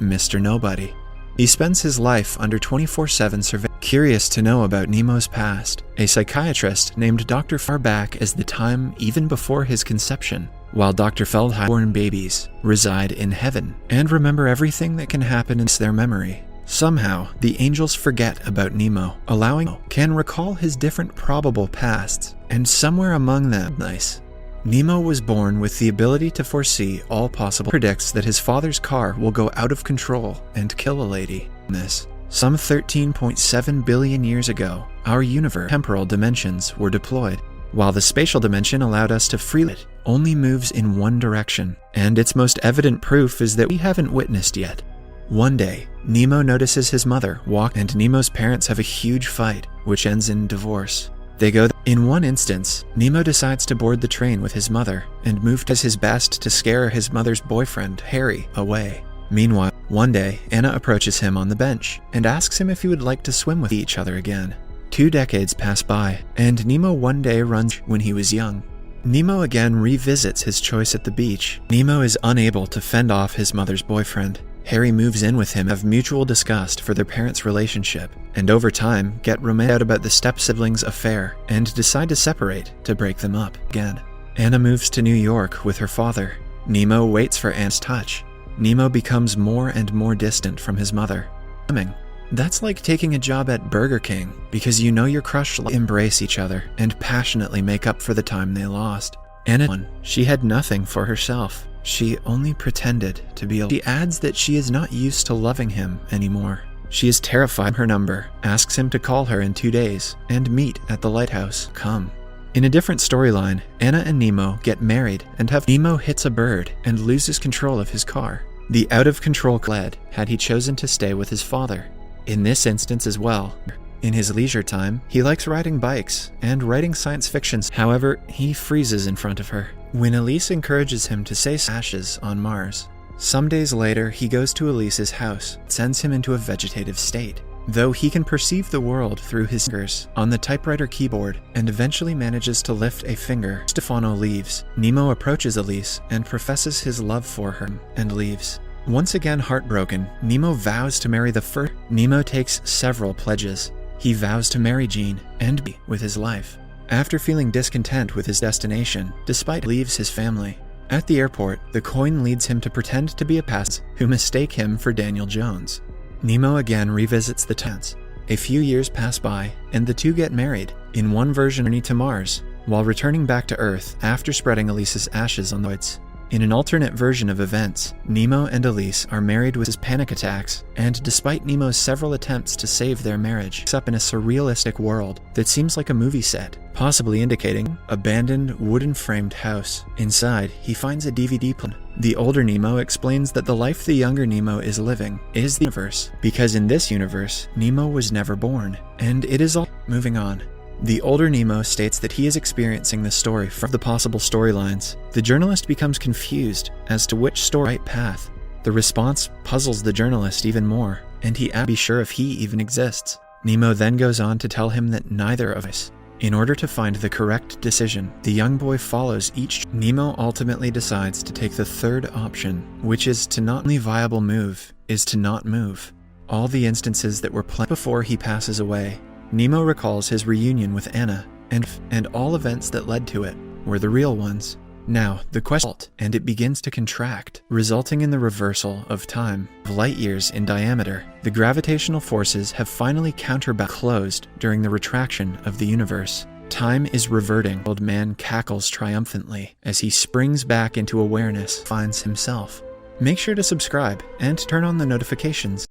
Mr. Nobody. He spends his life under 24/7 surveillance. Curious to know about Nemo's past, a psychiatrist named Dr. far back as the time even before his conception, while Dr. Feldheim-born babies reside in heaven and remember everything that can happen in their memory. Somehow, the angels forget about Nemo, allowing can recall his different probable pasts, and somewhere among them, Nemo was born with the ability to foresee all possible. Predicts that his father's car will go out of control and kill a lady. Some 13.7 billion years ago, our universe temporal dimensions were deployed, while the spatial dimension allowed us to freely it only moves in one direction, and its most evident proof is that we haven't witnessed yet. One day, Nemo notices his mother walk, and Nemo's parents have a huge fight, which ends in divorce. They go in one instance, Nemo decides to board the train with his mother and does his best to scare his mother's boyfriend, Harry, away. Meanwhile, one day, Anna approaches him on the bench and asks him if he would like to swim with each other again. 2 decades pass by, and Nemo one day runs when he was young. Nemo again revisits his choice at the beach. Nemo is unable to fend off his mother's boyfriend. Harry moves in with him, have mutual disgust for their parents' relationship, and over time get romantic about the step-siblings' affair and decide to separate to break them up again. Anna moves to New York with her father. Nemo waits for Anna's touch. Nemo becomes more and more distant from his mother. That's like taking a job at Burger King because you know your crush will embrace each other and passionately make up for the time they lost. Anna, she had nothing for herself. She only pretended to be. She adds that she is not used to loving him anymore. She is terrified of her number, asks him to call her in 2 days, and meet at the lighthouse. In a different storyline, Anna and Nemo get married and have. Nemo hits a bird and loses control of his car. The out-of-control led had he chosen to stay with his father. In this instance as well, in his leisure time, he likes riding bikes and writing science fiction. However, he freezes in front of her when Elise encourages him to say ashes on Mars. Some days later, he goes to Elise's house, sends him into a vegetative state. Though he can perceive the world through his fingers on the typewriter keyboard and eventually manages to lift a finger, Stefano leaves. Nemo approaches Elise and professes his love for her and leaves. Once again heartbroken, Nemo vows to marry the first. Nemo takes several pledges. He vows to marry Jean and be with his life. After feeling discontent with his destination, despite leaves his family. At the airport, the coin leads him to pretend to be a passenger who mistake him for Daniel Jones. Nemo again revisits the tense. A few years pass by, and the two get married, in one version journey to Mars, while returning back to Earth after spreading Elise's ashes on the woods. In an alternate version of events, Nemo and Elise are married with his panic attacks, and despite Nemo's several attempts to save their marriage, ends up in a surrealistic world that seems like a movie set, possibly indicating abandoned wooden-framed house. Inside, he finds a DVD player. The older Nemo explains that the life the younger Nemo is living is the universe, because in this universe, Nemo was never born, and it is all moving on. The older Nemo states that he is experiencing the story from the possible storylines. The journalist becomes confused as to which story right path. The response puzzles the journalist even more, and he asks to be sure if he even exists. Nemo then goes on to tell him that neither of us. In order to find the correct decision, the young boy follows each. Nemo ultimately decides to take the third option, which is to not only viable move, is to not move. All the instances that were planned before he passes away. Nemo recalls his reunion with Anna, and all events that led to it were the real ones. Now, the question and it begins to contract, resulting in the reversal of time. Light years in diameter, the gravitational forces have finally closed during the retraction of the universe. Time is reverting. Old man cackles triumphantly as he springs back into awareness, finds himself. Make sure to subscribe and turn on the notifications.